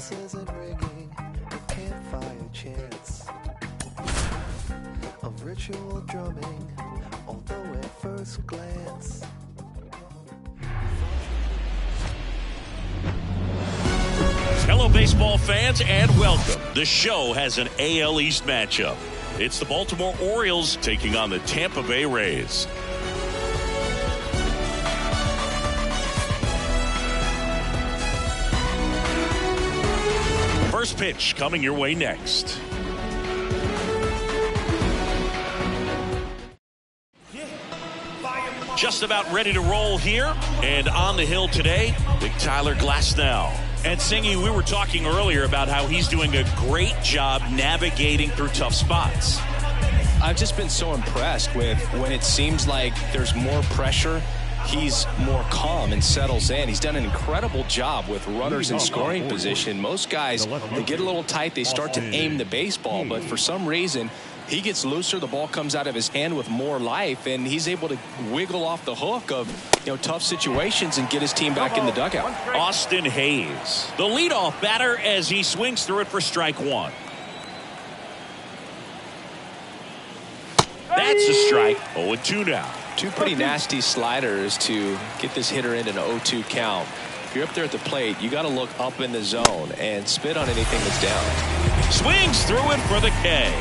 bells isn't ringing, a campfire chants of ritual drumming, although at first glance. Hello, baseball fans, and welcome. The show has an AL East matchup. It's the Baltimore Orioles taking on the Tampa Bay Rays. First pitch coming your way next. Just about ready to roll here, and on the hill today, Big Tyler Glasnow. And Singy, we were talking earlier about how he's doing a great job navigating through tough spots. I've just been so impressed with when it seems like there's more pressure, he's more calm and settles in. He's done an incredible job with runners in scoring position. Most guys, they get a little tight, they start to aim the baseball, but for some reason, he gets looser, the ball comes out of his hand with more life, and he's able to wiggle off the hook of tough situations and get his team back in the dugout. Austin Hayes, the leadoff batter, as he swings through it for strike one. That's a strike. 0-2 now. Two pretty nasty sliders to get this hitter in an 0-2 count. If you're up there at the plate, you got to look up in the zone and spit on anything that's down. Swings through it for the K.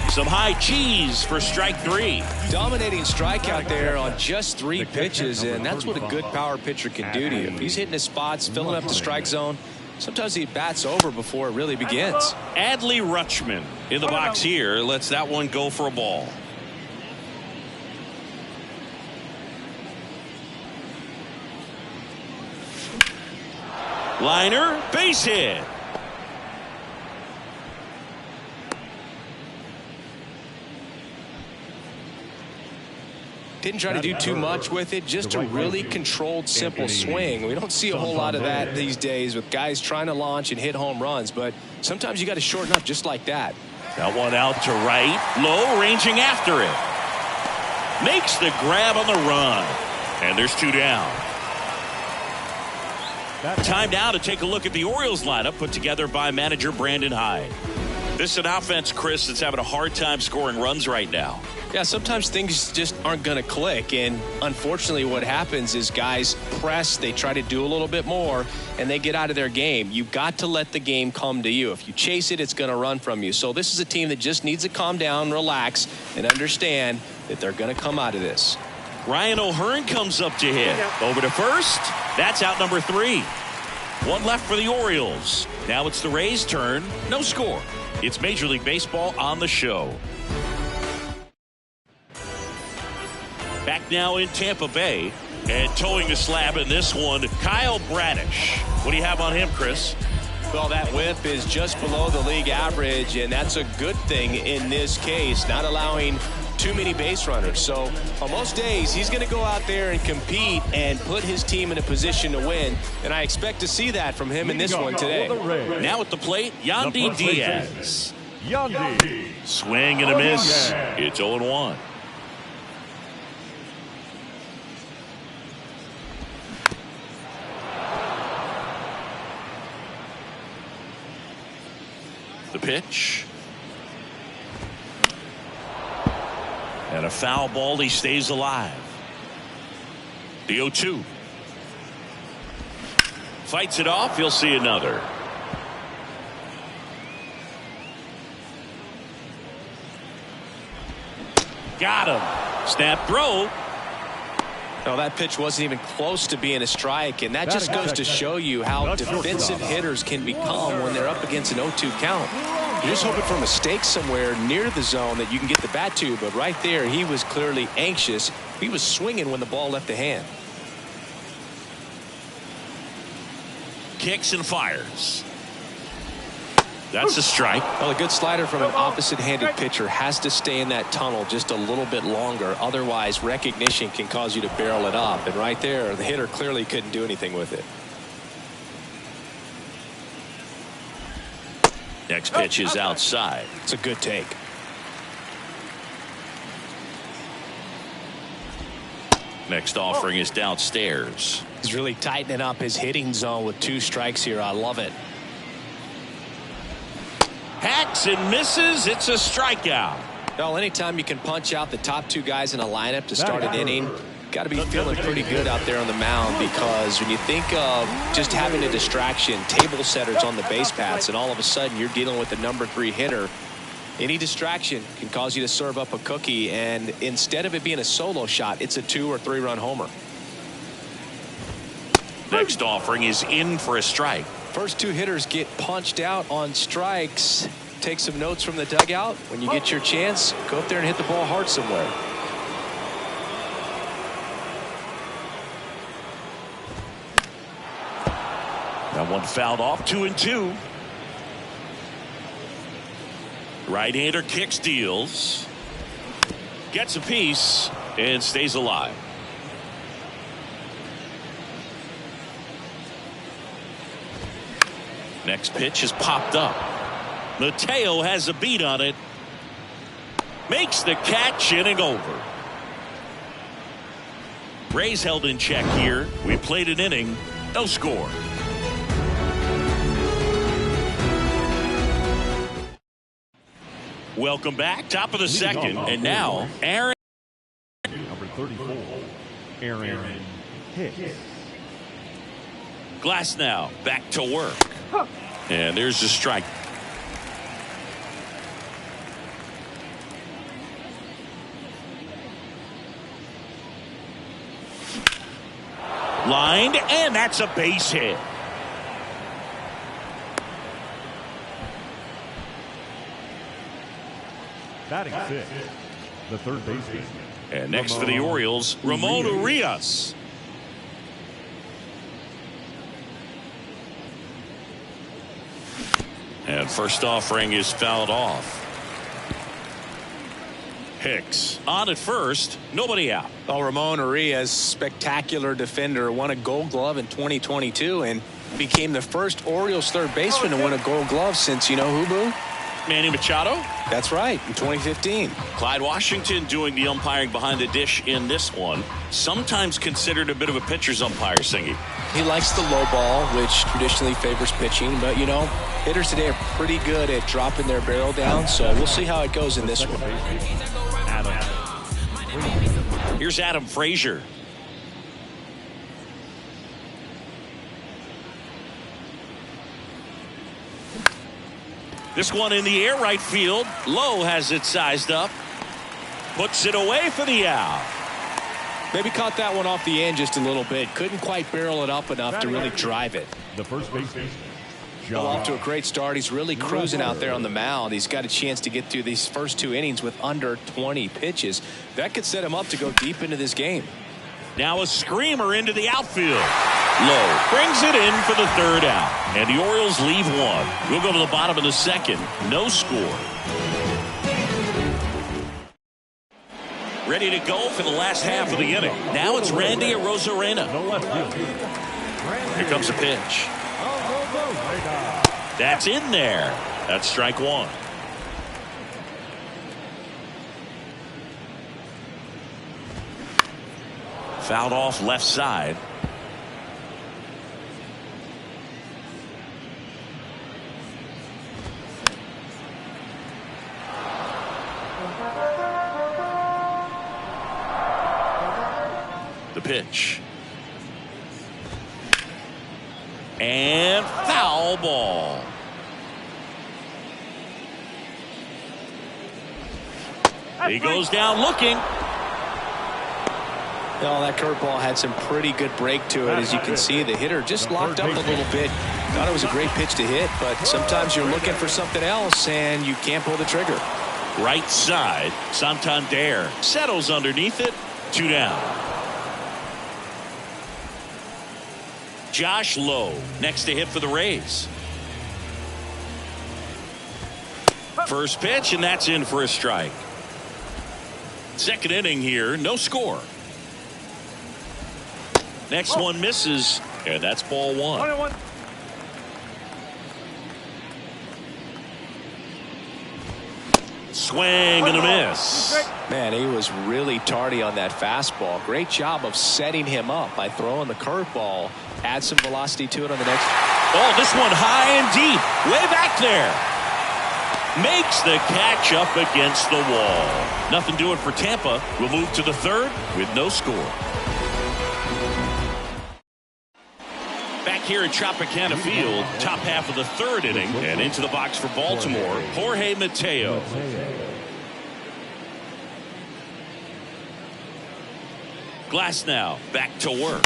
Some high cheese for strike three. Dominating strikeout there on just 3 pitches, and that's what a good power pitcher can do to you. If he's hitting his spots, filling up the strike zone, sometimes he bats over before it really begins. Adley Rutschman in the box here lets that one go for a ball. Liner, base hit. Didn't try to do too much with it, just a really controlled, simple swing. We don't see a whole lot of that these days with guys trying to launch and hit home runs, but sometimes you got to shorten up just like that. That one out to right, low, ranging after it. Makes the grab on the run, and there's 2 down. Time now to take a look at the Orioles lineup put together by manager Brandon Hyde. This is an offense, Chris, that's having a hard time scoring runs right now. Yeah, sometimes things just aren't going to click, and unfortunately what happens is guys press, they try to do a little bit more, and they get out of their game. You've got to let the game come to you. If you chase it, it's going to run from you. So this is a team that just needs to calm down, relax, and understand that they're going to come out of this. Ryan O'Hearn comes up to hit. Over to first. That's out number 3. 1 left for the Orioles. Now it's the Rays' turn. No score. It's Major League Baseball on the show. Back now in Tampa Bay, and towing the slab in this one, Kyle Bradish. What do you have on him, Chris? Well, that whip is just below the league average, and that's a good thing in this case, not allowing too many base runners. So on most days, he's going to go out there and compete and put his team in a position to win, and I expect to see that from him in this one today. Now at the plate, Yandy Diaz. Yandy. Swing and a miss. It's 0-1. The pitch. And a foul ball. He stays alive. The 0-2. Fights it off. He'll see another. Got him. Snap throw. No, that pitch wasn't even close to being a strike, and that just goes to show you how defensive hitters can become when they're up against an 0-2 count. You're just hoping for a mistake somewhere near the zone that you can get the bat to, but right there he was clearly anxious. He was swinging when the ball left the hand. Kicks and fires. That's a strike. Well, a good slider from an opposite-handed pitcher has to stay in that tunnel just a little bit longer. Otherwise, recognition can cause you to barrel it up. And right there, the hitter clearly couldn't do anything with it. Next pitch is outside. It's a good take. Next offering is downstairs. He's really tightening up his hitting zone with 2 strikes here. I love it. Hacks and misses. It's a strikeout. Well, anytime you can punch out the top two guys in a lineup to start an inning, got to be feeling pretty good out there on the mound, because when you think of just having a distraction, table setters on the base paths, and all of a sudden you're dealing with the number 3 hitter, any distraction can cause you to serve up a cookie, and instead of it being a solo shot, it's a 2 or 3 run homer. Next offering is in for a strike. First 2 hitters get punched out on strikes. Take some notes from the dugout. When you get your chance, go up there and hit the ball hard somewhere. That one fouled off. 2-2. Right-hander kicks, deals, gets a piece, and stays alive. Next pitch is popped up. Mateo has a beat on it. Makes the catch, inning over. Rays held in check here. We played an inning, no score. Welcome back. Top of the second. And now, Aaron. Number 34, Aaron Hicks. Glass now back to work. And there's the strike. Lined, and that's a base hit. Batting 6th, the third baseman. And next for the Orioles, Ramon Urias. And first offering is fouled off. Hicks on at first, nobody out. Oh, Ramon Urias, spectacular defender, won a Gold Glove in 2022 and became the first Orioles third baseman to win a Gold Glove since, you know who, Boo? Manny Machado? That's right, in 2015. Clyde Washington doing the umpiring behind the dish in this one. Sometimes considered a bit of a pitcher's umpire, Singy. He likes the low ball, which traditionally favors pitching, but, you know, hitters today are pretty good at dropping their barrel down, so we'll see how it goes in this one. Here's Adam Frazier. This one in the air, right field. Lowe has it sized up. Puts it away for the out. Maybe caught that one off the end just a little bit. Couldn't quite barrel it up enough to really drive it. The first baseman. Well, off to a great start. He's really cruising out there on the mound. He's got a chance to get through these first 2 innings with under 20 pitches. That could set him up to go deep into this game. Now a screamer into the outfield. Lowe brings it in for the third out. And the Orioles leave one. We'll go to the bottom of the second. No score. Ready to go for the last half of the inning. Now it's Randy Arozarena. Here comes a pitch. That's in there. That's strike one. Fouled off left side. The pitch. And foul ball. He goes down looking. Well, that curveball had some pretty good break to it. As you can see, the hitter just locked up a little bit. Thought it was a great pitch to hit, but sometimes you're looking for something else and you can't pull the trigger. Right side, Santander settles underneath it. 2 down. Josh Lowe next to hit for the Rays. First pitch, and that's in for a strike. Second inning here, no score. Next one misses, and that's ball one. Swing and a miss. Man, he was really tardy on that fastball. Great job of setting him up by throwing the curveball. Add some velocity to it on the next. Oh, this one high and deep. Way back there. makes the catch up against the wall. Nothing doing for Tampa. We'll move to the third with no score. Back here at Tropicana Field, top half of the third inning, and into the box for Baltimore, Jorge Mateo. Glasnow back to work.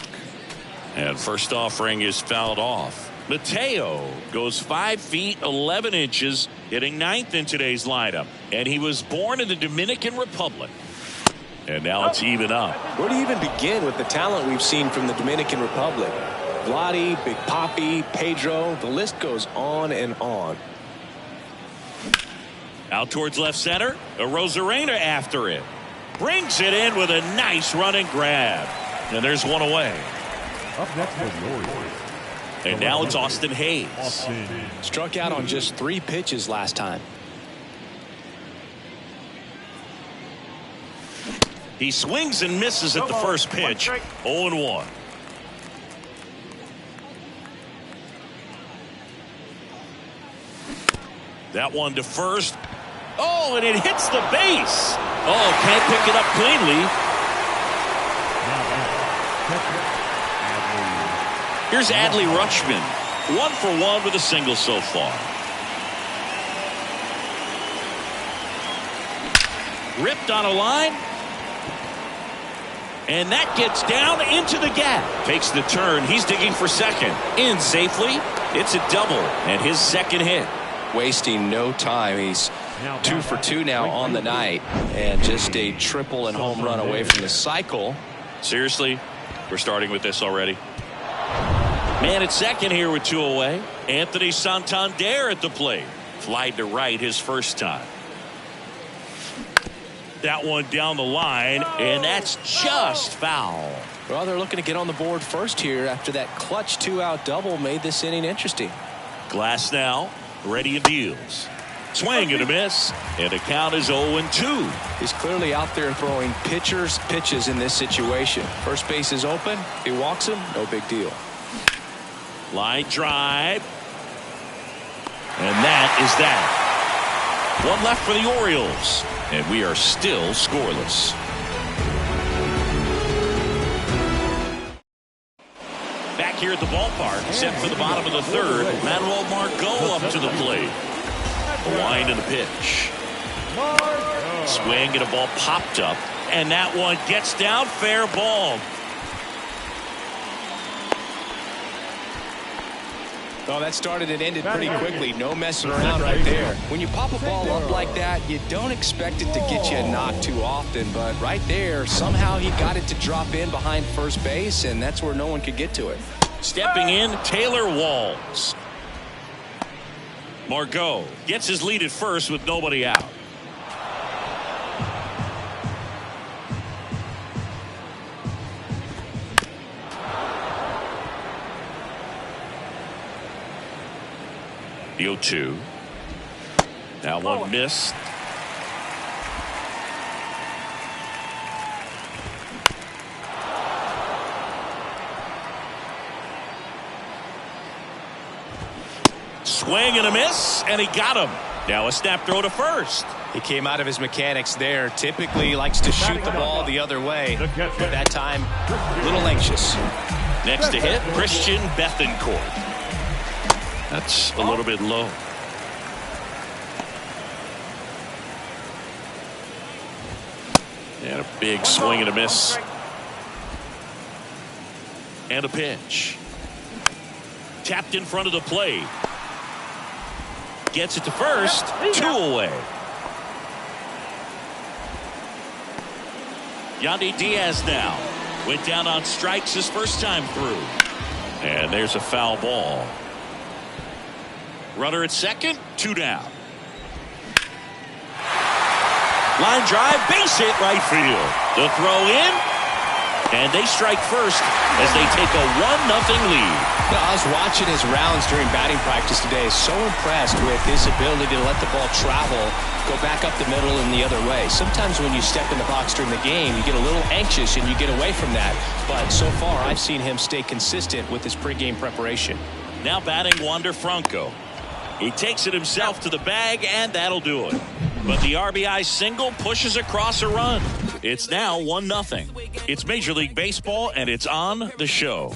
And first offering is fouled off. Mateo goes 5 feet 11 inches, hitting ninth in today's lineup. And he was born in the Dominican Republic. And now it's even up. Where do you even begin with the talent we've seen from the Dominican Republic? Vladdy, Big Papi, Pedro, the list goes on and on. Out towards left center. Arozarena after it. Brings it in with a nice running grab. And there's one away. Up next for the Orioles. And now it's Austin Hayes. Struck out on just 3 pitches last time. He swings and misses at the first pitch. 0-1. That one to first. Oh, and it hits the base. Oh, can't pick it up cleanly. Here's Adley Rutschman. 1 for 1 with a single so far. Ripped on a line. And that gets down into the gap. Takes the turn. He's digging for second. In safely. It's a double and his second hit. Wasting no time. He's 2 for 2 now on the night. And just a triple and home run away from the cycle. Seriously? We're starting with this already? Man at second here with 2 away. Anthony Santander at the plate. Flied to right his first time. That one down the line, and that's just foul. Well, they're looking to get on the board first here after that clutch 2-out double made this inning interesting. Glasnow ready and deals. Swing and a miss, and the count is 0-2. He's clearly out there throwing pitches in this situation. First base is open. If he walks him, no big deal. Line drive. And that is that. 1 left for the Orioles. And we are still scoreless. Back here at the ballpark, set for the bottom of the third. Manuel Margot up to the plate. A wind and a pitch. Swing and a ball popped up. And that one gets down, fair ball. Oh, that started and ended pretty quickly. No messing around right there. When you pop a ball up like that, you don't expect it to get you a knock too often. But right there, somehow he got it to drop in behind first base, and that's where no one could get to it. Stepping in, Taylor Walls. Margot gets his lead at first with nobody out. The 0-2. That one missed. Swing and a miss, and he got him. Now a snap throw to first. He came out of his mechanics there. Typically likes to shoot the ball the other way, but that time a little anxious. Next to hit, Christian Bethancourt. That's a little bit low. And a big swing and a miss. And a pitch. Tapped in front of the plate. Gets it to first. 2 away. Yandy Diaz now. Went down on strikes his first time through. And there's a foul ball. Runner at second, 2 down. Line drive, base hit right field. The throw in, and they strike first as they take a 1-0 lead. Well, I was watching his rounds during batting practice today. So impressed with his ability to let the ball travel, go back up the middle and the other way. Sometimes when you step in the box during the game, you get a little anxious and you get away from that. But so far, I've seen him stay consistent with his pregame preparation. Now batting Wander Franco. He takes it himself to the bag, and that'll do it. But the RBI single pushes across a run. It's now 1-0. It's Major League Baseball, and it's on the show.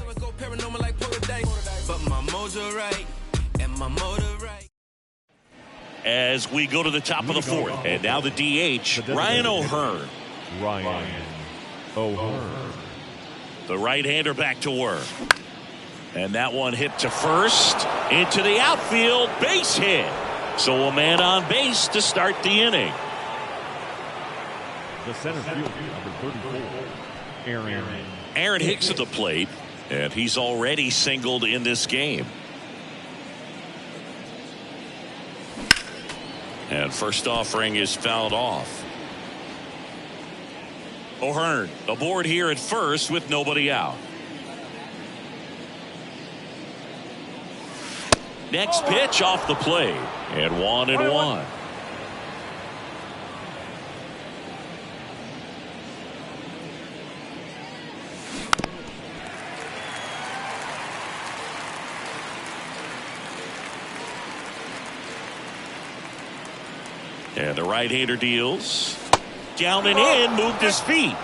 As we go to the top of the fourth, and now the DH, Ryan O'Hearn. The right-hander back to work. And that one hit to first, into the outfield, base hit. So a man on base to start the inning. The center fielder, number 34, Aaron Hicks at the plate, and he's already singled in this game. And first offering is fouled off. O'Hearn aboard here at first with nobody out. Next pitch off the plate, and 1-1. And the right-hander deals. Down and in, moved his feet.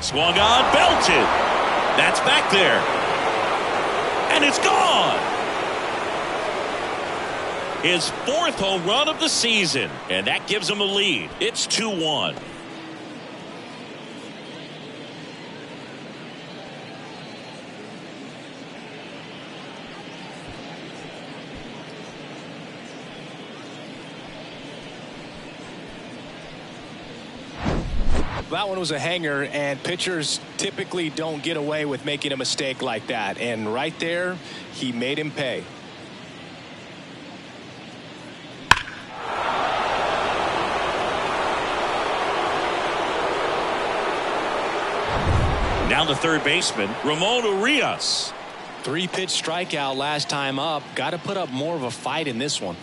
Swung on, belted. That's back there. And it's gone. His fourth home run of the season. And that gives him a lead. It's 2-1. That one was a hanger, and pitchers typically don't get away with making a mistake like that. And right there, he made him pay. Now the third baseman, Ramon Urias. 3-pitch strikeout last time up. Got to put up more of a fight in this one.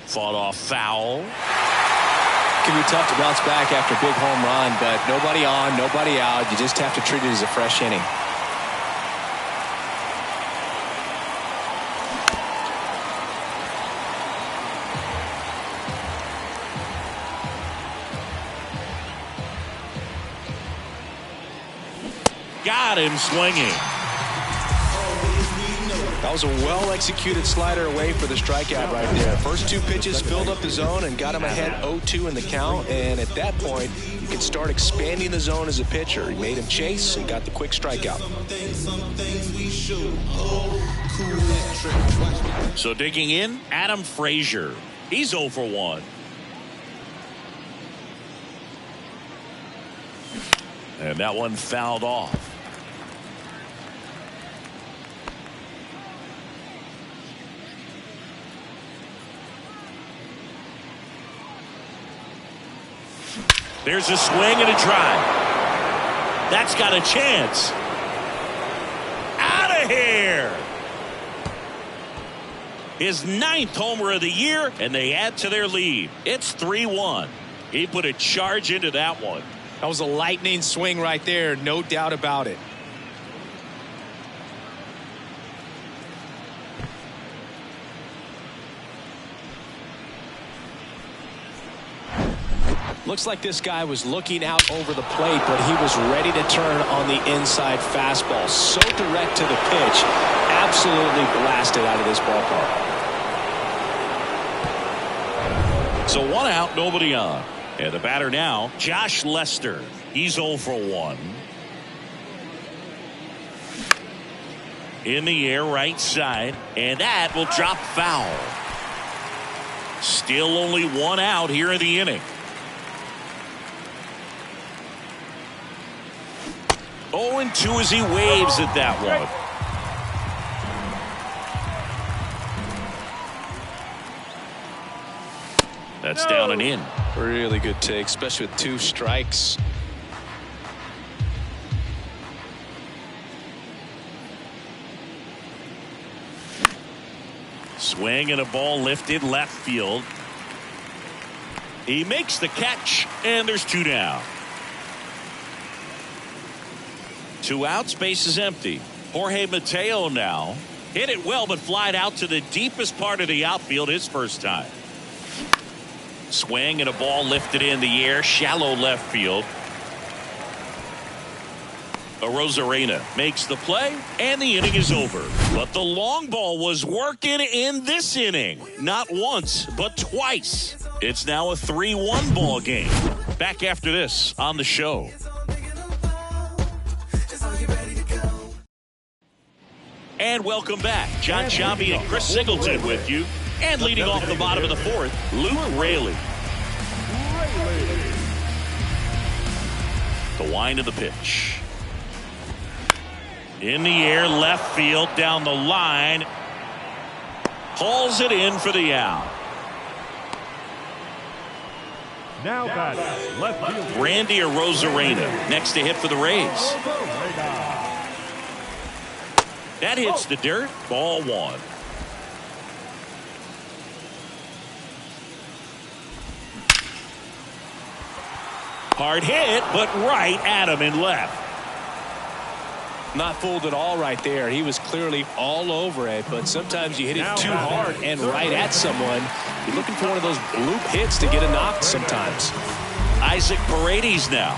Fought off foul. It can be tough to bounce back after a big home run, but nobody on, nobody out. You just have to treat it as a fresh inning. Got him swinging. That was a well-executed slider away for the strikeout right there. First two pitches filled up the zone and got him ahead 0-2 in the count. And at that point, you can start expanding the zone as a pitcher. He made him chase and got the quick strikeout. So digging in, Adam Frazier. He's 0 for 1. And that one fouled off. There's a swing and a drive. That's got a chance. Out of here. His 9th homer of the year, and they add to their lead. It's 3-1. He put a charge into that one. That was a lightning swing right there, no doubt about it. Looks like this guy was looking out over the plate, but he was ready to turn on the inside fastball. So direct to the pitch. Absolutely blasted out of this ballpark. So 1 out, nobody on. And the batter now, Josh Lester. He's 0 for 1. In the air, right side. And that will drop foul. Still only 1 out here in the inning. 0-2 as he waves at that one. That's down and in. Really good take, especially with 2 strikes. Swing and a ball lifted left field. He makes the catch, and there's 2 down. 2 outs, base is empty. Jorge Mateo now. Hit it well, but flied out to the deepest part of the outfield his first time. Swing and a ball lifted in the air, shallow left field. Arozarena makes the play, and the inning is over. But the long ball was working in this inning. Not once, but twice. It's now a 3-1 ball game. Back after this on the show. And welcome back. John Chambi and Chris Singleton with you. And leading off the bottom of the fourth, Luke Raley. The wind of the pitch. In the air, left field, down the line. Hauls it in for the out. Now batting, left field. Randy Arozarena next to hit for the Rays. That hits the dirt. Ball 1. Hard hit, but right at him and left. Not fooled at all right there. He was clearly all over it, but sometimes you hit it too hard and right at someone. You're looking for one of those bloop hits to get a knock sometimes. Isaac Paredes now.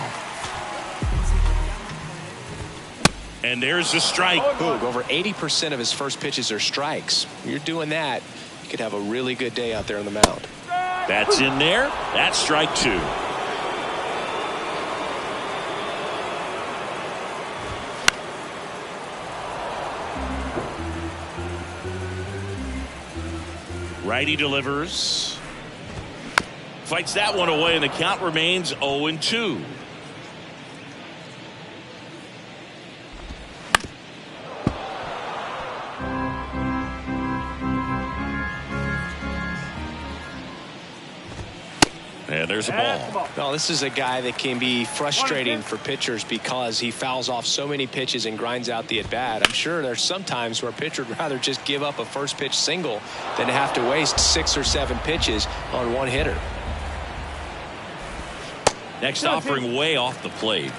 And there's a strike. Boog, over 80% of his first pitches are strikes. You're doing that, you could have a really good day out there on the mound. That's in there. That's strike 2. Righty delivers. Fights that one away, and the count remains 0-2. And there's a ball. Well, this is a guy that can be frustrating for pitchers because he fouls off so many pitches and grinds out the at-bat. I'm sure there's some times where a pitcher would rather just give up a first pitch single than have to waste 6 or 7 pitches on one hitter. Next offering way off the plate.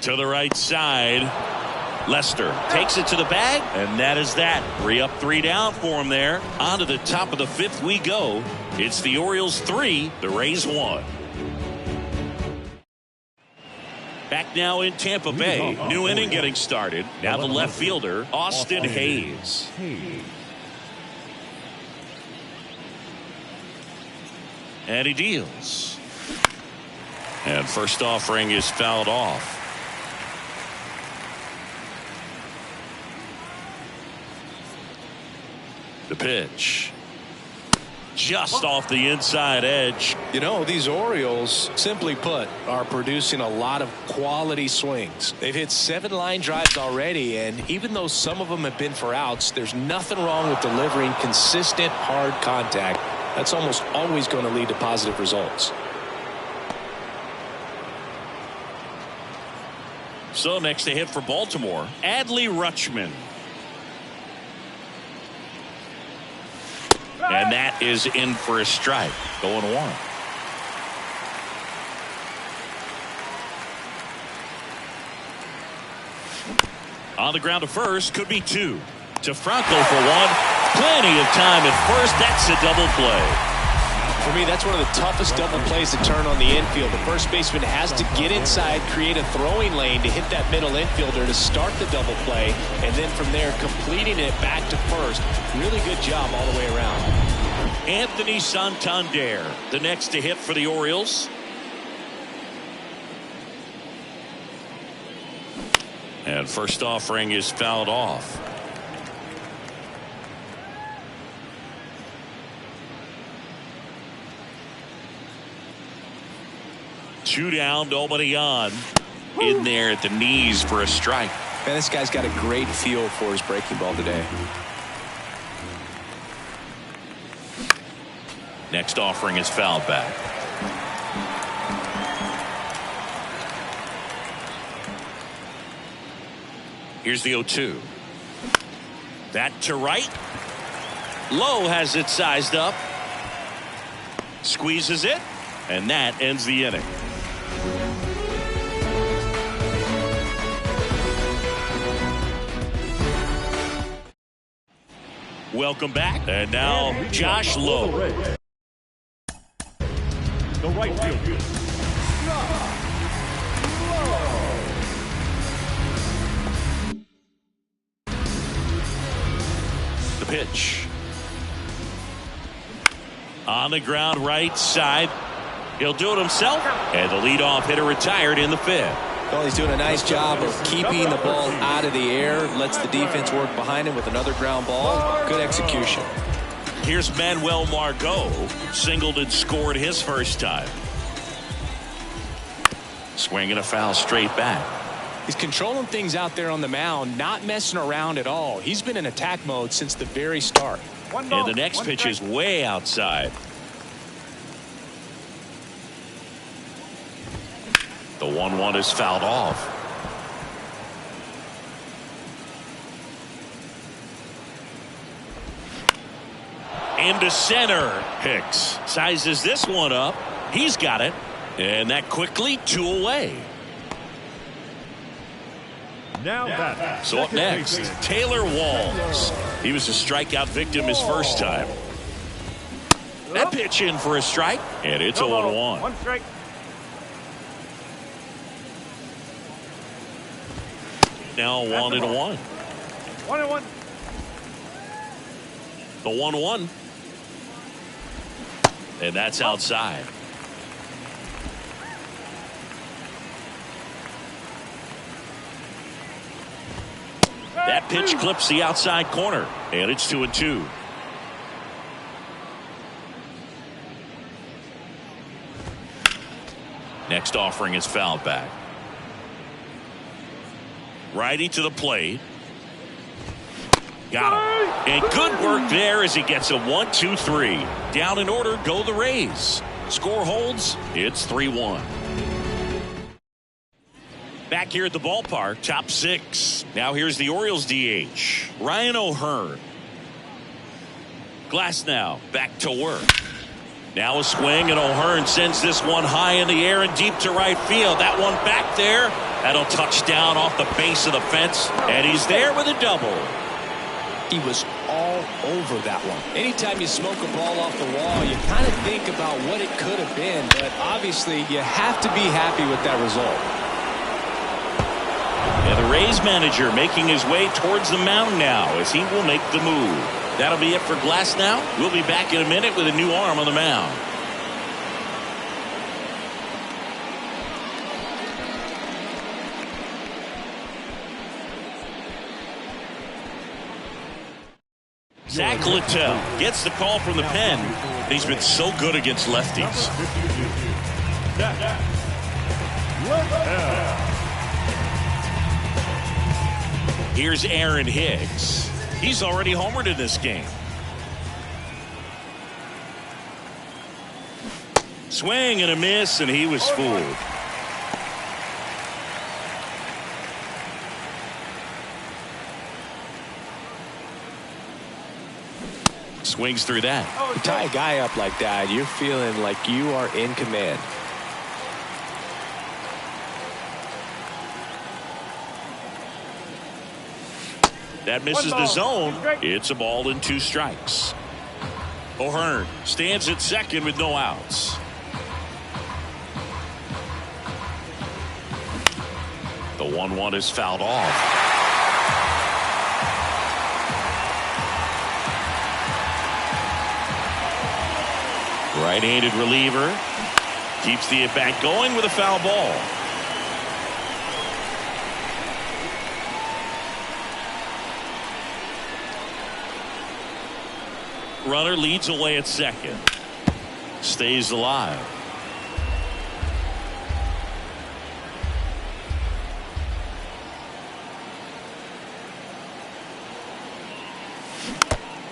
To the right side. Lester takes it to the bag, and that is that. 3 up, 3 down for him there. On to the top of the 5th we go. It's the Orioles 3, the Rays 1. Back now in Tampa Bay. New inning getting started. Now the left fielder, Austin Hayes. And he deals. And first offering is fouled off. The pitch. Just off the inside edge. You know, these Orioles, simply put, are producing a lot of quality swings. They've hit 7 line drives already, and even though some of them have been for outs, there's nothing wrong with delivering consistent, hard contact. That's almost always going to lead to positive results. So next to hit for Baltimore, Adley Rutschman. And that is in for a strike. Going 1. On the ground to first, could be 2. To Franco for 1. Plenty of time at first. That's a double play. For me, that's one of the toughest double plays to turn on the infield. The first baseman has to get inside, create a throwing lane to hit that middle infielder to start the double play, and then from there completing it back to first. Really good job all the way around. Anthony Santander, the next to hit for the Orioles. And first offering is fouled off. Two down, nobody on. In there at the knees for a strike. Man, this guy's got a great feel for his breaking ball today. Next offering is fouled back. Here's the 0-2. That to right. Lowe has it sized up. Squeezes it. And that ends the inning. Welcome back. And now Josh Lowe. The right fielder. The pitch. On the ground right side. He'll do it himself. And the leadoff hitter retired in the fifth. Well, he's doing a nice job of keeping the ball out of the air. Lets the defense work behind him with another ground ball. Good execution. Here's Manuel Margot. Singled and scored his first time. Swinging a foul straight back. He's controlling things out there on the mound, not messing around at all. He's been in attack mode since the very start. And the next pitch is way outside. The 1-1 is fouled off. Into center. Hicks sizes this one up. He's got it. And that quickly 2 away. Now that. So up next, Taylor Walls. He was a strikeout victim his first time. That pitch in for a strike, and it's a 1-1. One strike. Now 1-1. 1-1. The 1-1. And that's outside. That pitch clips the outside corner, and it's 2-2. Next offering is fouled back. Righty to the plate. Got him. And good work there as he gets a 1-2-3. Down in order go the Rays. Score holds. It's 3-1. Back here at the ballpark, top 6. Now here's the Orioles DH, Ryan O'Hearn. Glasnow back to work. Now a swing, and O'Hearn sends this one high in the air and deep to right field. That one back there. That'll touch down off the base of the fence, and he's there with a double. He was all over that one. Anytime you smoke a ball off the wall, you kind of think about what it could have been, but obviously you have to be happy with that result. And the Rays manager making his way towards the mound now as he will make the move. That'll be it for Glasnow. We'll be back in a minute with a new arm on the mound. Zach Littell gets the call from the pen. He's been so good against lefties. Here's Aaron Hicks. He's already homered in this game. Swing and a miss, and he was fooled. Swings through that. You tie a guy up like that, you're feeling like you are in command. That misses the zone. It's a ball and 2 strikes. O'Hearn stands at second with no outs. The 1-1 is fouled off. Right-handed reliever keeps the at-bat going with a foul ball. Runner leads away at second. Stays alive.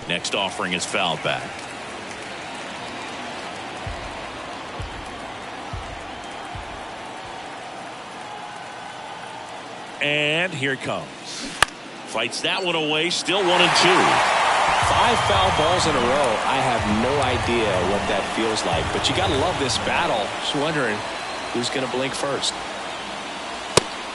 Next offering is fouled back. And here it comes. Fights that one away. Still 1-2. 5 foul balls in a row. I have no idea what that feels like, but you got to love this battle. Just wondering who's going to blink first.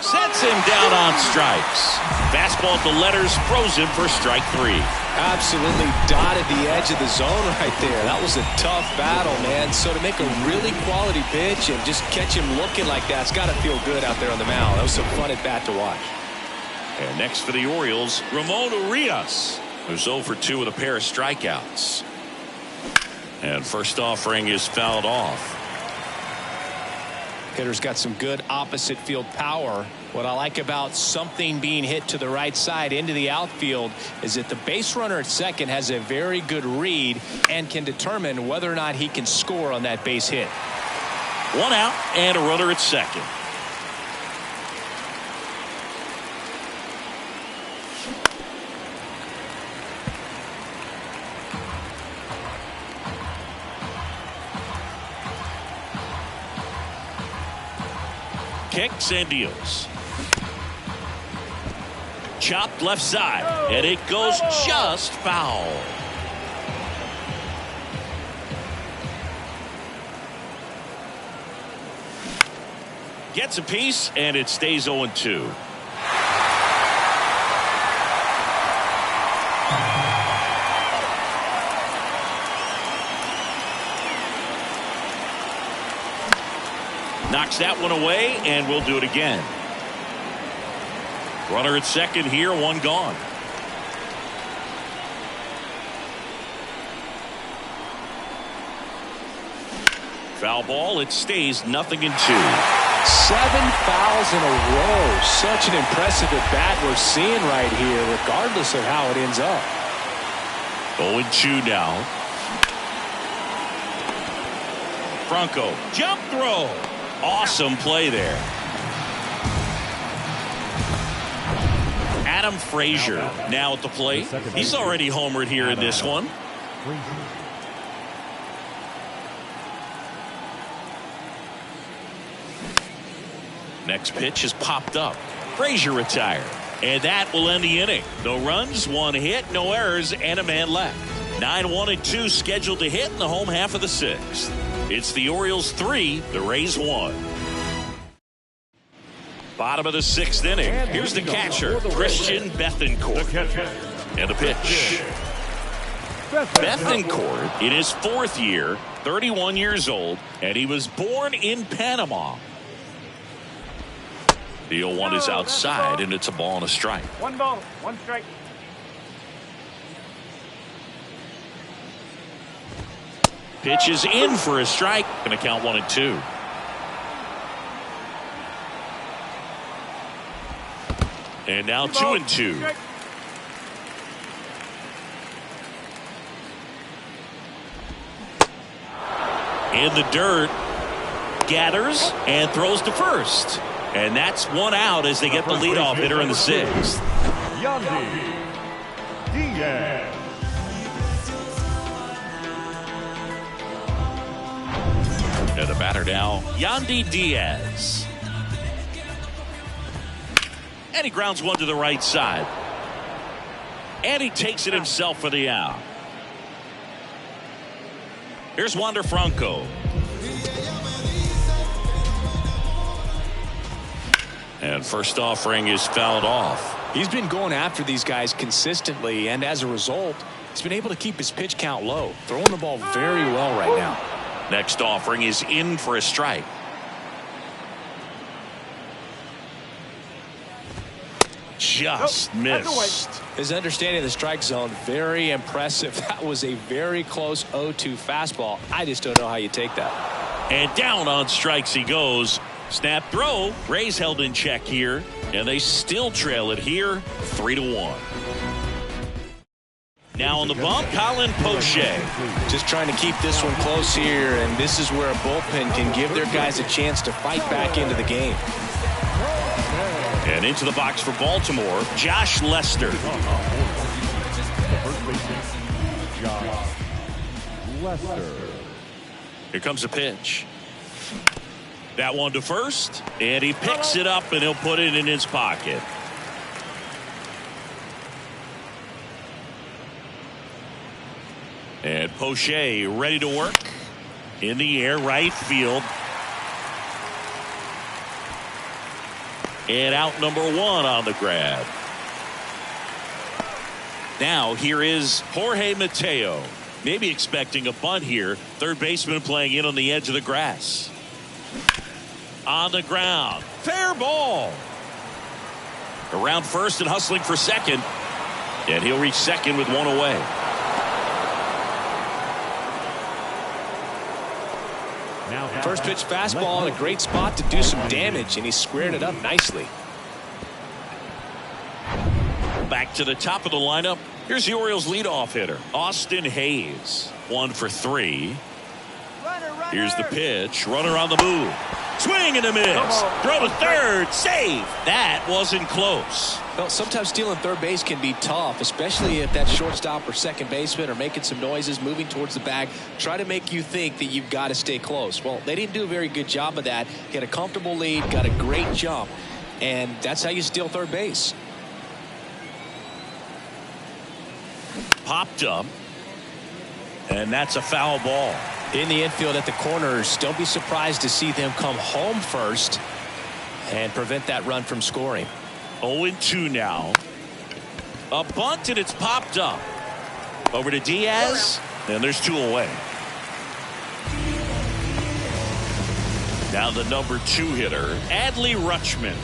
Sets him down on strikes. Fastball at the letters, froze him for strike 3. Absolutely dotted the edge of the zone right there. That was a tough battle, man. So to make a really quality pitch and just catch him looking like that, it's got to feel good out there on the mound. That was some fun at bat to watch. And next for the Orioles, Ramon Urias, who's 0 for 2 with a pair of strikeouts. And first offering is fouled off. Hitter's got some good opposite field power. What I like about something being hit to the right side into the outfield is that the base runner at second has a very good read and can determine whether or not he can score on that base hit. 1 out and a runner at second. Kicks and deals. Chopped left side, and it goes just foul. Gets a piece, and it stays 0-2. Knocks that one away, and we'll do it again. Runner at second here, 1 gone. Foul ball, it stays 0-2. 7 fouls in a row. Such an impressive at bat we're seeing right here, regardless of how it ends up. 0-2 now. Franco, jump throw. Awesome play there. Adam Frazier now at the plate. He's already homered here in this one. Next pitch is popped up. Frazier retired. And that will end the inning. No runs, 1 hit, no errors, and a man left. 9-1-2 scheduled to hit in the home half of the 6th. It's the Orioles 3, the Rays 1. Bottom of the 6th inning. Here's the catcher, Christian Bethancourt. And the pitch. Bethancourt in his 4th year, 31 years old, and he was born in Panama. The 0-1 is outside, and it's a ball and a strike. 1 ball, 1 strike. Pitch is in for a strike. Going to count 1-2. And now 2-2. In the dirt. Gathers and throws to first. And that's 1 out as they get the leadoff hitter in the 6th. Yandy Diaz. And the batter now, Yandy Diaz. And he grounds one to the right side. And he takes it himself for the out. Here's Wander Franco. And first offering is fouled off. He's been going after these guys consistently, and as a result, he's been able to keep his pitch count low, throwing the ball very well right now. Next offering is in for a strike. Just missed. His understanding of the strike zone, very impressive. That was a very close 0-2 fastball. I just don't know how you take that. And down on strikes he goes. Snap throw. Rays held in check here, and they still trail it here 3-1. Now on the bump, Colin Poche. Just trying to keep this one close here, and this is where a bullpen can give their guys a chance to fight back into the game. And into the box for Baltimore, Josh Lester. Here comes a pitch. That one to first, and he picks it up, and he'll put it in his pocket. Poche ready to work. In the air, right field. And out number 1 on the grab. Now here is Jorge Mateo. Maybe expecting a bunt here. Third baseman playing in on the edge of the grass. On the ground. Fair ball. Around first and hustling for second. And he'll reach second with 1 away. First pitch fastball in a great spot to do some damage, and he squared it up nicely. Back to the top of the lineup. Here's the Orioles leadoff hitter, Austin Hayes. 1 for 3. Here's the pitch. Runner on the move. Swing and a miss. Throw to third. Save. That wasn't close. Well, sometimes stealing third base can be tough, especially if that shortstop or second baseman are making some noises, moving towards the bag, try to make you think that you've got to stay close. Well, they didn't do a very good job of that. Get a comfortable lead, got a great jump, and that's how you steal third base. Popped up. And that's a foul ball. In the infield at the corners, don't be surprised to see them come home first and prevent that run from scoring. 0-2 now. A bunt and it's popped up. Over to Diaz. And there's 2 away. Now the number 2 hitter, Adley Rutschman.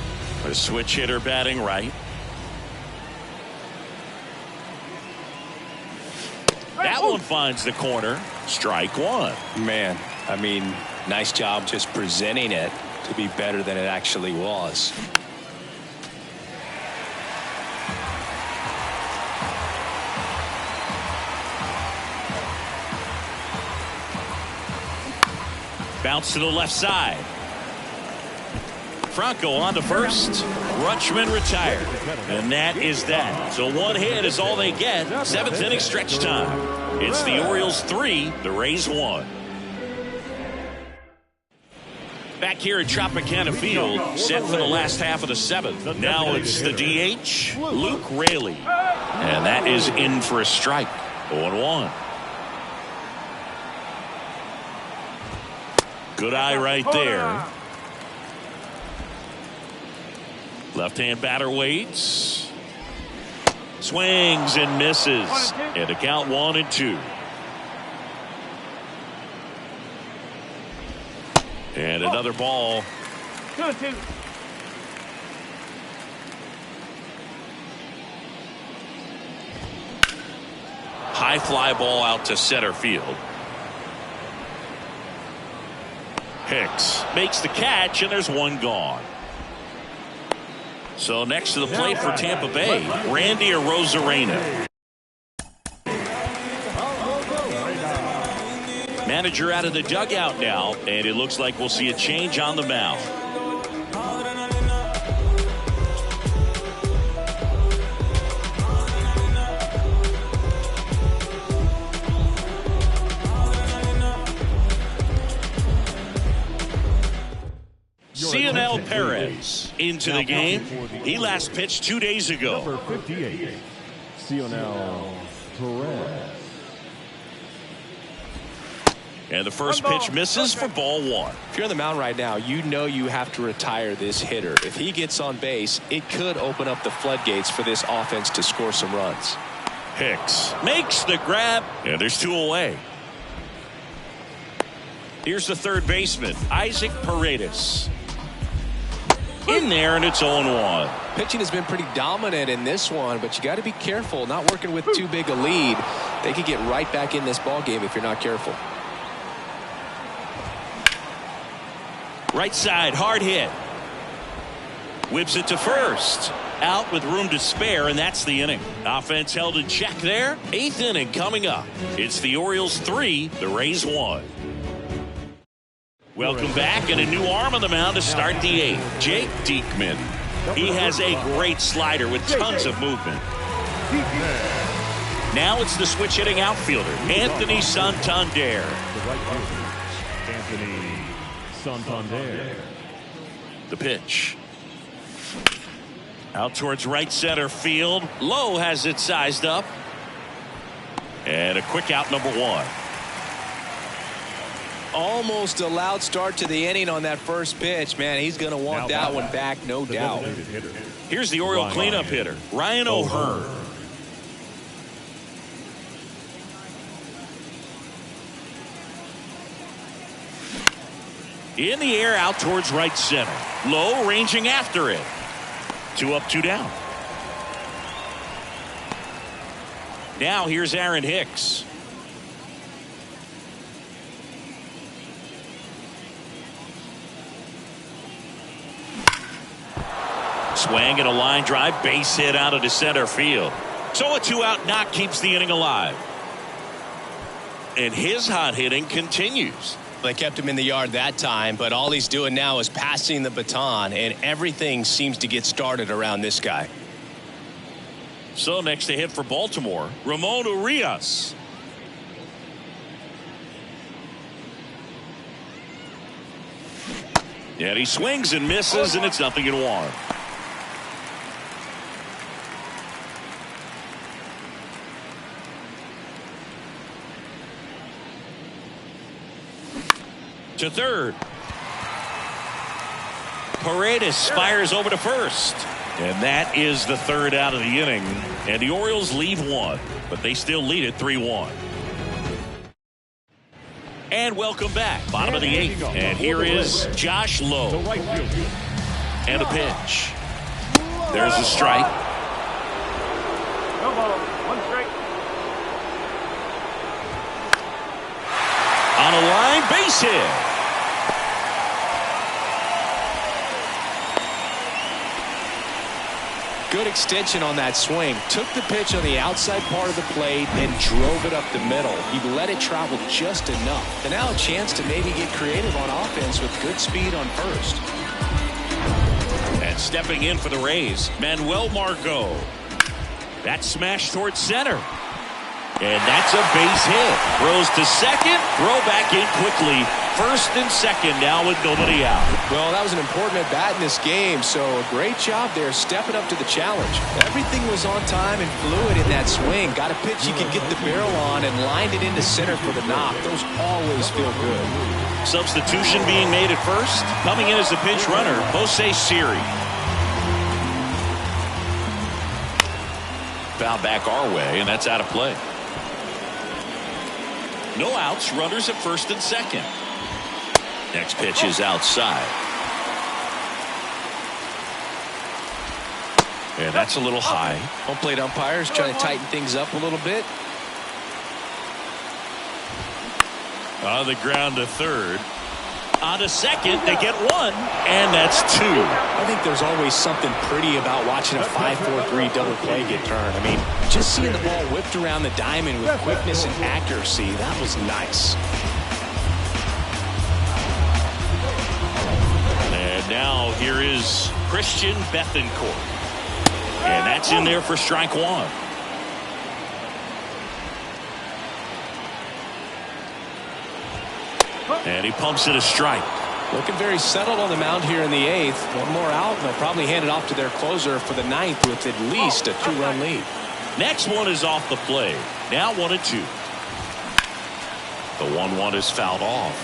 A switch hitter batting right. That one finds the corner. Strike 1. Man, I mean, nice job just presenting it to be better than it actually was. Bounce to the left side. Franco on to first. Rutschman retired. And that is that. So 1 hit is all they get. 7th inning stretch time. It's the Orioles 3, the Rays 1. Back here at Tropicana Field, set for the last half of the 7th. Now it's the DH, Luke Raley. And that is in for a strike. 0-1. Good eye right there. Left-hand batter waits. Swings and misses. And a count 1-2. And another ball. 2-2. High fly ball out to center field. Hicks makes the catch, and there's 1 gone. So next to the plate for Tampa Bay, Randy Arozarena. Manager out of the dugout now, and it looks like we'll see a change on the mound. Cionel Perez into the game. He last pitched 2 days ago. Number 58, Cionel Perez. And the first pitch misses for ball 1. If you're on the mound right now, you know you have to retire this hitter. If he gets on base, it could open up the floodgates for this offense to score some runs. Hicks makes the grab, and there's 2 away. Here's the third baseman, Isaac Paredes. In there, and it's 0-1. Pitching has been pretty dominant in this one, but you got to be careful. Not working with too big a lead. They could get right back in this ball game if you're not careful. Right side, hard hit. Whips it to first. Out with room to spare, and that's the inning. Offense held in check there. 8th inning coming up. It's the Orioles 3, the Rays 1. Welcome back, and a new arm on the mound to start the 8th. Jake Diekman. He has a great slider with tons of movement. Now it's the switch hitting outfielder, Anthony Santander. Anthony Santander. The pitch. Out towards right center field. Lowe has it sized up. And a quick out, number 1. Almost a loud start to the inning on that first pitch. Man, he's going to want that one back, no doubt. Here's the Oriole cleanup hitter, Ryan O'Hearn. In the air, out towards right center. Low, ranging after it. 2 up, 2 down. Now here's Aaron Hicks. Swing and a line drive, base hit out into center field. So a 2-out knock keeps the inning alive. And his hot hitting continues. They kept him in the yard that time, but all he's doing now is passing the baton, and everything seems to get started around this guy. So next to hit for Baltimore, Ramon Urias. And he swings and misses, and it's 0-1. To third. Paredes fires over to first. And that is the third out of the inning. And the Orioles leave 1, but they still lead it 3-1. And welcome back. Bottom of the 8th. And here is Josh Lowe. And a pitch. There's a strike. No ball. 1 strike. On a line, base hit. Good extension on that swing. Took the pitch on the outside part of the plate and drove it up the middle. He let it travel just enough. And now a chance to maybe get creative on offense with good speed on first. And stepping in for the Rays, Manuel Margot. That smash towards center. And that's a base hit. Throws to second. Throw back in quickly. First and second now with nobody out. Well, that was an important at bat in this game, so a great job there stepping up to the challenge. Everything was on time and fluid in that swing. Got a pitch he could get the barrel on and lined it into center for the knock. Those always feel good. Substitution being made at first. Coming in as the pinch runner, Jose Siri. Foul back our way, and that's out of play. No outs, runners at first and second. Next pitch is outside. And that's a little high. Home plate umpires trying to tighten things up a little bit. On the ground to third. On to second, they get 1, and that's 2. I think there's always something pretty about watching a 5-4-3 double play get turned. I mean, just seeing the ball whipped around the diamond with quickness and accuracy, that was nice. And now here is Christian Bethancourt. And that's in there for strike 1. And he pumps it a strike. Looking very settled on the mound here in the 8th. One more out, and they'll probably hand it off to their closer for the 9th with at least a 2-run lead. Next one is off the plate. Now 1-2. The 1-1 is fouled off.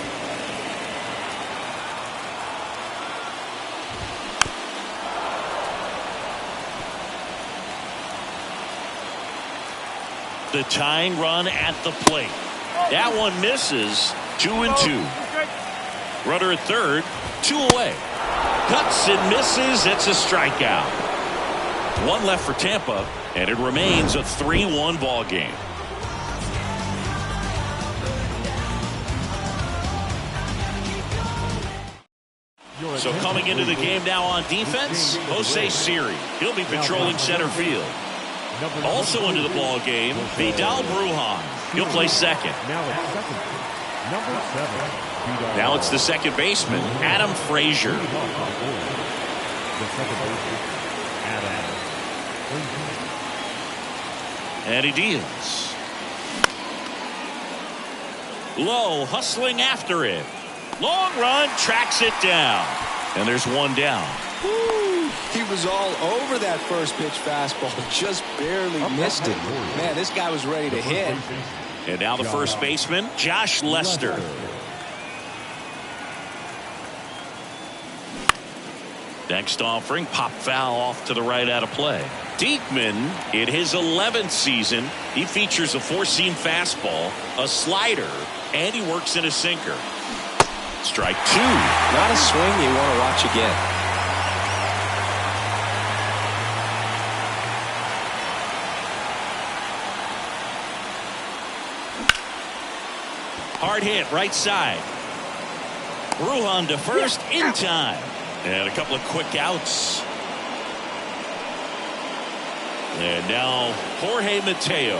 The tying run at the plate. That one misses. 2-2. Runner at third. 2 away. Cuts and misses. It's a strikeout. 1 left for Tampa, and it remains a 3-1 ball game. So coming into the game now on defense, Jose Siri. He'll be patrolling center field. Also into the ball game, Vidal Brujan. He'll play second. Now it's the second baseman, Adam Frazier. And he deals. Low, hustling after it. Long run, tracks it down. And there's 1 down. Woo! He was all over that first pitch fastball, just barely missed it. Man, this guy was ready to hit. And now the first baseman, Josh Lester. Next offering, pop foul off to the right out of play. Diekman, in his 11th season, he features a four-seam fastball, a slider, and he works in a sinker. Strike two. Not a swing you want to watch again. Hard hit, right side. Bruhan to first in time. And a couple of quick outs. And now Jorge Mateo.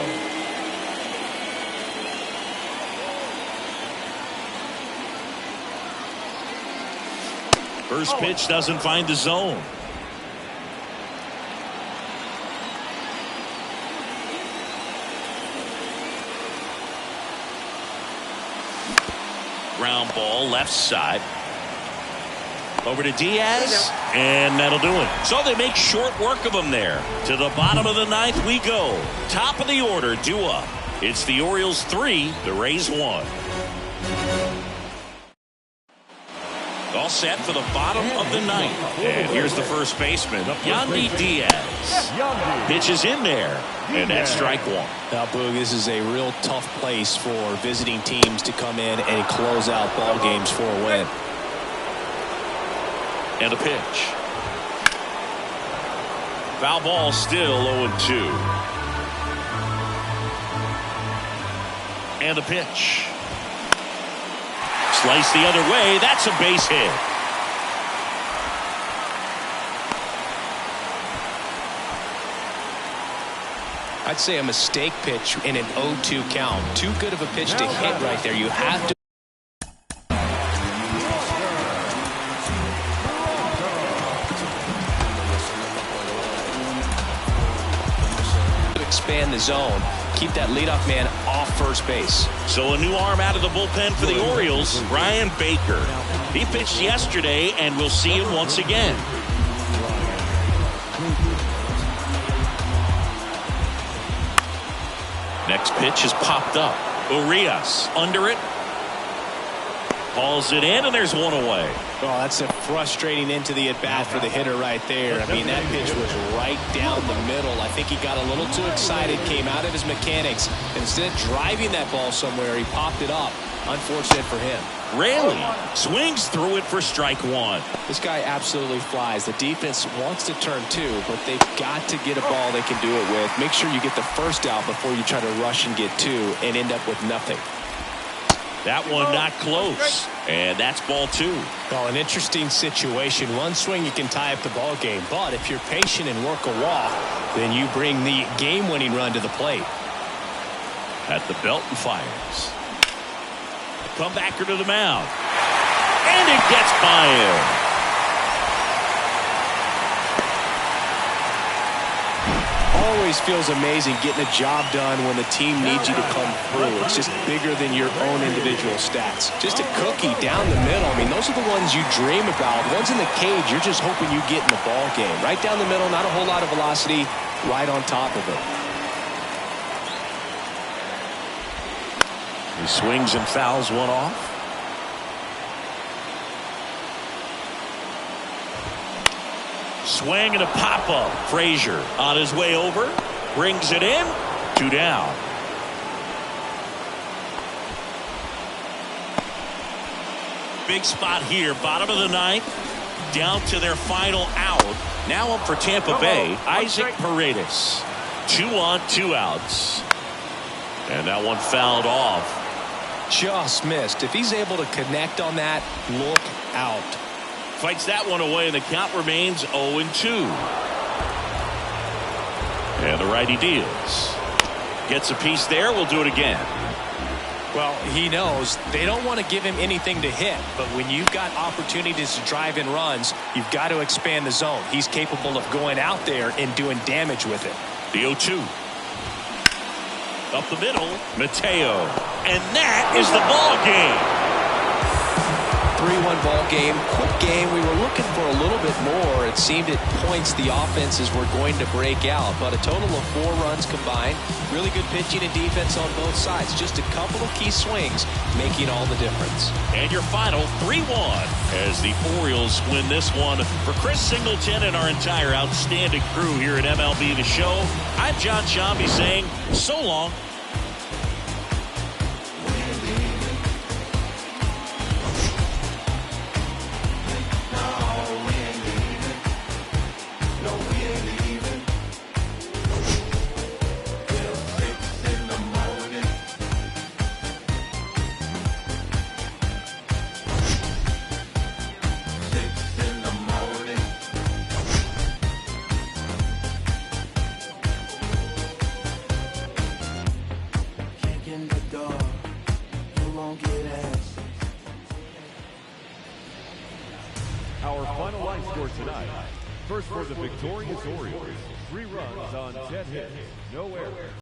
First pitch doesn't find the zone. Ground ball left side. Over to Diaz, and that'll do it. So they make short work of him there. To the bottom of the ninth we go. Top of the order, due up. It's the Orioles 3, the Rays 1. All set for the bottom of the ninth. And here's the first baseman, Yandy Diaz. Pitch is in there, and that's strike one. Now, Boog, this is a real tough place for visiting teams to come in and close out ball games for a win. And a pitch. Foul ball, still 0-2. And a pitch. Slice the other way. That's a base hit. I'd say a mistake pitch in an 0-2 count. Too good of a pitch to hit right there. You have to expand the zone. Keep that leadoff man off first base. So a new arm out of the bullpen for the Orioles, Brian Baker. He pitched yesterday, and we'll see him once again. Next pitch is popped up. Urias under it. Hauls it in, and there's one away. Oh, that's a frustrating into the at-bat for the hitter right there. I mean, that pitch was right down the middle. I think he got a little too excited, came out of his mechanics. Instead of driving that ball somewhere, he popped it up. Unfortunate for him. Raley swings through it for strike one. This guy absolutely flies. The defense wants to turn two, but they've got to get a ball they can do it with. Make sure you get the first out before you try to rush and get two and end up with nothing. That one not close, and that's ball two. Well, an interesting situation. One swing you can tie up the ball game, but if you're patient and work a walk, then you bring the game-winning run to the plate. At the belt and fires. Comebacker to the mound, and it gets by him. Always feels amazing getting a job done when the team needs you to come through. It's just bigger than your own individual stats. Just a cookie down the middle. I mean, those are the ones you dream about. Ones in the cage, you're just hoping you get in the ball game. Right down the middle, not a whole lot of velocity, right on top of it. He swings and fouls one off. Swing and a pop-up. Frazier on his way over. Brings it in. 2 down. Big spot here. Bottom of the ninth. Down to their final out. Now up for Tampa Bay. Isaac Paredes. 2 on, 2 outs. And that one fouled off. Just missed. If he's able to connect on that, look out. Fights that one away, and the count remains 0-2. And the righty deals. Gets a piece there. We'll do it again. Well, he knows they don't want to give him anything to hit, but when you've got opportunities to drive in runs, you've got to expand the zone. He's capable of going out there and doing damage with it. The 0-2. Up the middle, Mateo. And that is the ball game. 3-1 ball game. Quick game. We were looking for a little bit more. It seemed at points the offenses were going to break out, but a total of 4 runs combined. Really good pitching and defense on both sides. Just a couple of key swings making all the difference. And your final 3-1 as the Orioles win this one. For Chris Singleton and our entire outstanding crew here at MLB The Show, I'm John Shambi saying so long. Our final line score tonight. First for the victorious Orioles, 3 runs on 10 hits, no errors.